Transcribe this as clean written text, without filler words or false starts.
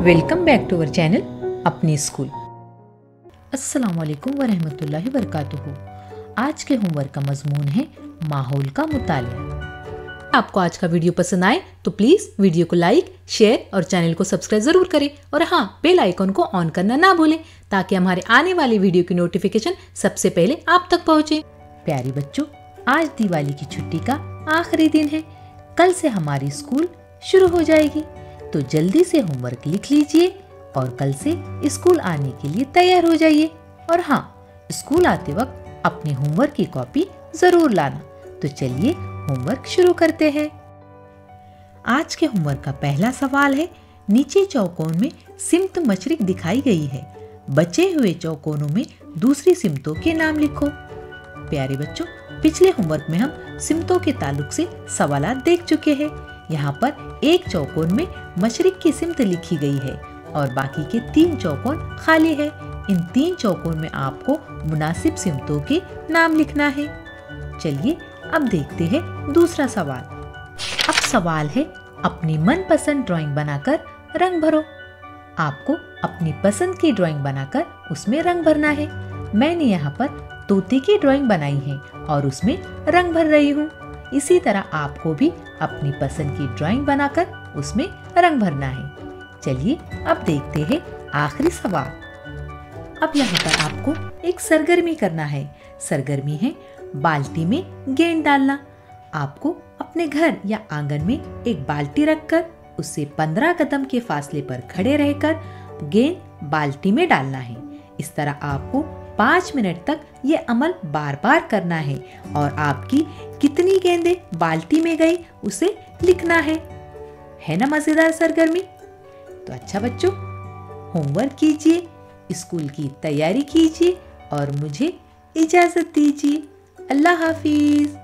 Welcome back to our channel अपनी स्कूल। अस्सलाम वालेकुम वरहमतुल्लाहि वबरकातुहू। आज के होमवर्क का मजमून है माहौल का मुतालिया। आपको आज का वीडियो पसंद आए तो प्लीज वीडियो को लाइक, शेयर और चैनल को सब्सक्राइब जरूर करें और हाँ, बेल आइकन को ऑन करना ना भूलें ताकि हमारे आने वाले वीडियो की नोटिफिकेशन सबसे पहले आप तक पहुंचे। प्यारे बच्चों, आज दिवाली की छुट्टी का आखिरी दिन है। कल से हमारी स्कूल शुरू हो जाएगी, तो जल्दी से होमवर्क लिख लीजिए और कल से स्कूल आने के लिए तैयार हो जाइए। और हाँ, स्कूल आते वक्त अपने होमवर्क की कॉपी जरूर लाना। तो चलिए होमवर्क शुरू करते हैं। आज के होमवर्क का पहला सवाल है, नीचे चौकोन में सिमत मशरिक दिखाई गई है, बचे हुए चौकोनों में दूसरी सिमतों के नाम लिखो। प्यारे बच्चों, पिछले होमवर्क में हम सिमतों के ताल्लुक से सवालात देख चुके हैं। यहाँ पर एक चौकोन में मशरिक की सिमत लिखी गई है और बाकी के 3 चौकोन खाली है। इन 3 चौकोन में आपको मुनासिब सिमतों के नाम लिखना है। चलिए अब देखते हैं दूसरा सवाल। अब सवाल है, अपनी मनपसंद ड्राइंग बनाकर रंग भरो। आपको अपनी पसंद की ड्राइंग बनाकर उसमें रंग भरना है। मैंने यहाँ पर तोते की ड्राइंग बनाई है और उसमें रंग भर रही हूँ। इसी तरह आपको भी अपनी पसंद की ड्राइंग बनाकर उसमें रंग भरना है। चलिए अब देखते हैं आखिरी सवाल। अब यहाँ पर आपको एक सरगर्मी करना है। सरगर्मी है बाल्टी में गेंद डालना। आपको अपने घर या आंगन में एक बाल्टी रखकर उससे 15 कदम के फासले पर खड़े रहकर गेंद बाल्टी में डालना है। इस तरह आपको 5 मिनट तक ये अमल बार बार करना है और आपकी कितनी गेंदें बाल्टी में गई उसे लिखना है ना मजेदार सरगर्मी? तो अच्छा बच्चों, होमवर्क कीजिए, स्कूल की तैयारी कीजिए और मुझे इजाजत दीजिए। अल्लाह हाफिज।